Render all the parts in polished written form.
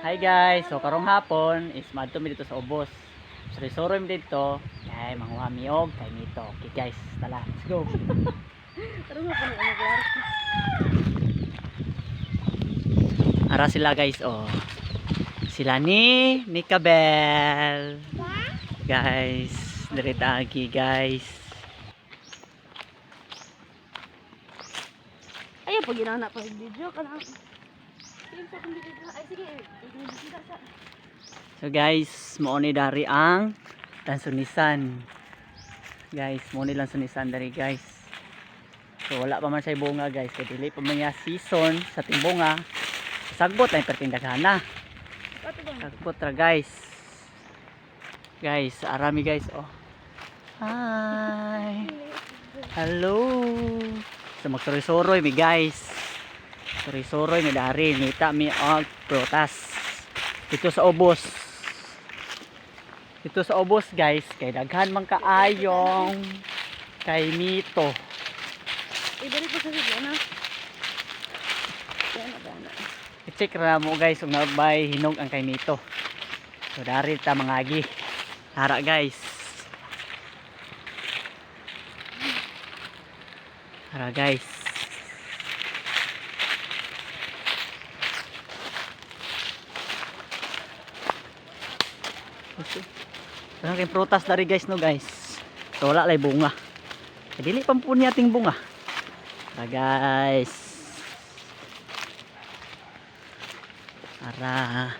Hi guys, so karong hapon is madto mi dito sa ubos. Suri-suri mi dito, kay manguha mi og kay nito. Okay guys, tala, let's go. Ara sila guys, oh. Sila ni Kabel. Guys, diri tagi guys. Ayaw pag ginana pa video ka na. Ay sige, So guys, mo ni dari ang lansunisan. Guys, mo ni lansunisan dari guys. So wala pa man siya bunga guys, kay dili pa man niya season sa timbunga. Sagbot ay pertindaghana. Sagbot ra guys. Guys, arami guys, oh. Hi. Hello. So magsuroy-suroy mi guys. Suroy-suroy mi dari, nita mi og prutas. Dito sa ubos. Dito sa ubos guys, kay daghan man kaayong kay mito. ibalik ko sa video na. Yan. I-check ra mo guys kung nabay hinog ang kay mito. So dari ta mangagi. Tara guys. Tara guys. Wala kayong prutas dari guys no guys. So wala lay bunga. Dili pa po niya ting bunga. Tara guys. Tara.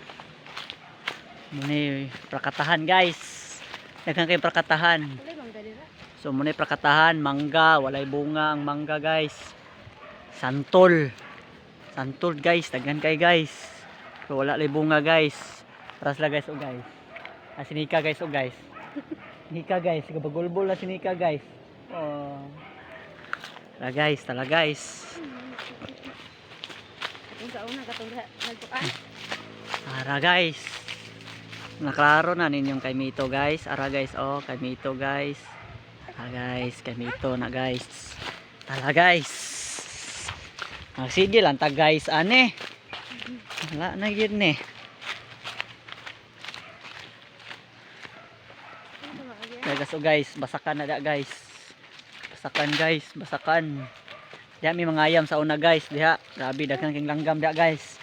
Muna prakatahan guys. Daghang kay prakatahan. Wala bang dalira? So muna prakatahan, mangga, walay bunga ang mangga guys. Santol. Santol guys, daghan kay guys. So wala lay bunga guys. Para sila guys o guys. Sinika guys o guys. Sinika guys, gabagulbol na sinika guys. Oh. Tala guys. Yung sa una katong nagtuan. Ara guys. Naklaro na ninyong kay Mito guys. Ara guys, oh, kay Mito guys. Ara guys, kay Mito na guys. Tala guys. Sige lang ta guys, ane. Wala na yun eh. So guys, basakan na da guys. Basakan guys, basakan. Diha may mga ayam sa una guys, diha. Grabe daghan kang langgam diha guys.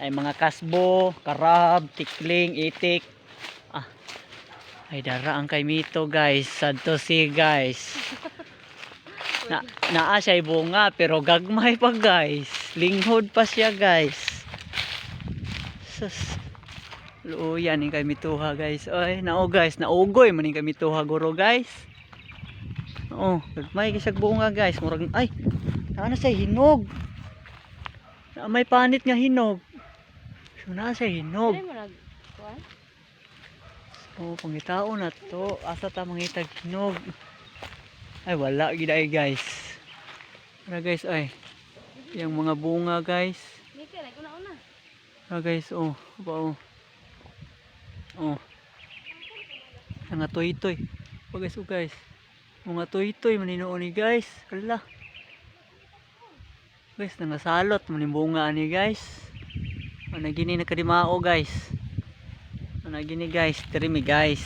Ay mga kasbo, karab, tikling, itik. Ah. Ay dara ang kay Mito guys. Sadto si guys. Naa siya bunga pero gagmay pa guys. Linghod pa siya guys. Sus. Luuyan yung kay Mituha guys. Ay, nao guys, naugoy man yung kay Mituha guro guys. Oo, may kisag bunga guys. Murag, ay, na siya hinog. May panit nga hinog. So na siya hinog. Dili mo nagtuan? So, pangitao na to. Asa ta mangitag hinog. Ay, wala gid ay guys. Para guys, ay. Yung mga bunga guys. Mika, naguna-una. Para guys, oh. Ba, oh. Oh. Nga toy-toy. Oh guys, oh guys. Mga toy-toy maninoon ni guys. Hala. Guys, nangasalot manimbunga ani guys. Ana gini nakadimao guys. Ana gini guys, trimi guys.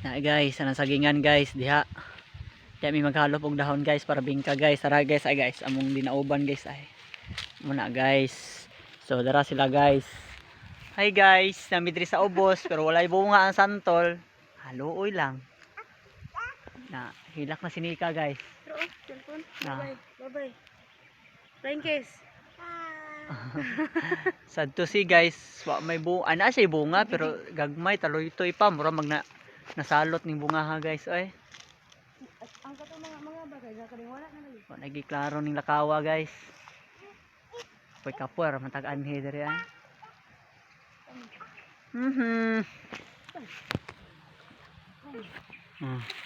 Na guys, ana sagingan guys diha. Diha mi maghalop og dahon guys para bingka guys. Tara guys, ay guys, among dinauban guys ay. Muna guys. So dara sila guys. Hi guys, namidri sa ubos pero walay bunga ang santol. Haluoy lang. Na hilak na sinika guys. Pero cellphone. Ah. Bye-bye. Flying kiss. Sad to see guys, wa may bunga. Ana siya bunga pero gagmay taloy-toy pa mura mag nasalot ning bunga ha guys ay. Ang kato mga bagay na kaning wala na lagi. Wa nagiklaro ning lakawa guys. Poy kapur matag anhe diri ah.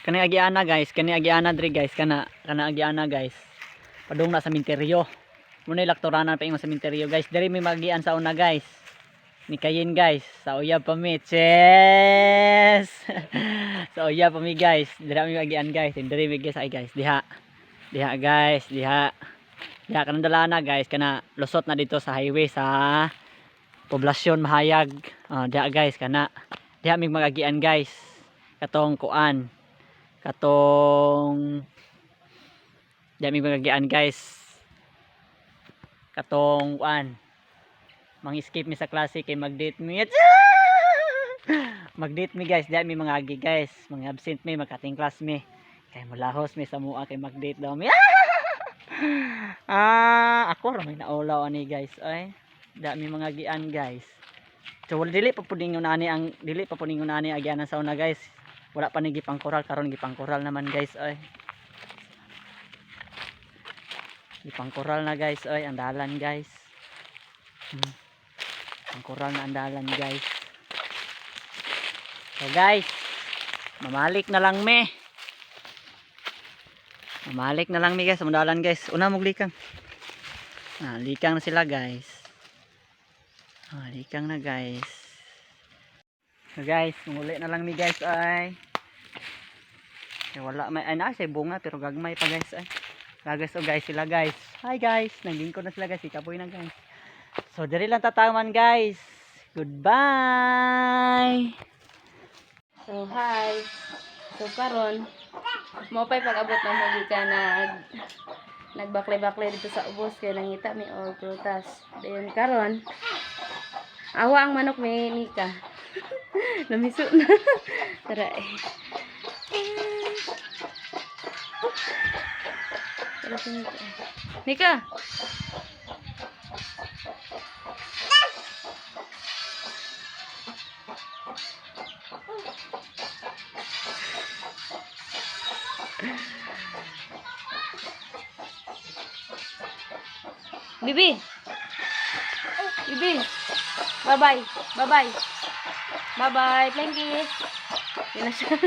Kani agiana guys, kani agiana diri guys, kana agiana guys. Padung na sa minteryo. Muna laktoranan pa ingon sa minteryo guys. Diri may magian sa una guys. Ni kayin guys, sa uyab pa mi. Yes. Sa uyab pa mi guys. Diri mi magian guys, diri mi guys ay guys. Diha. Diha guys, diha. Diha kanang dalana guys, kana lusot na dito sa highway sa poblasyon mahayag. Diha guys kana. Diha mig magagian guys. Katong kuan. Katong diha mig magagian guys. Katong kuan. Mang-escape mi sa klase kay mag-date mi. Mag-date mi guys, diha mi mangagi guys. Mga absent mi, magkating class mi. Kay mulahos mi sa mua kay mag-date daw mi. Ako ra may naulaw ani guys. Ay, diha mi mangagian guys. So dili pa puding ani ang dili pa puding ani agyanan sa una guys. Wala pa ni gipang koral karon gipang koral naman guys. Ay. Gipang koral na guys. Ay, ang dalan guys. Ang koral na andalan guys. So guys, mamalik na lang mi. Mamalik na lang mi guys, andalan guys. Una mo likang. Likang na sila guys. Likang na guys. So guys, muli na lang mi guys ay. Wala may ay say bunga pero gagmay pa guys ay. Gagas o guys sila guys. Hi guys, naglingkod na sila guys, ikapoy na guys. So diri lang tataman guys. Goodbye. So hi. So karon mo pay pag-abot na mo ka nagbaklay-baklay dito sa ubos kay nangita mi og prutas. Dayon karon awa ang manok may nika. Namiso na. Tara eh. Tara si Nika. Nika. Bibi. Bibi. Bye-bye. Bye-bye. Bye-bye. Thank you. Yun na siya.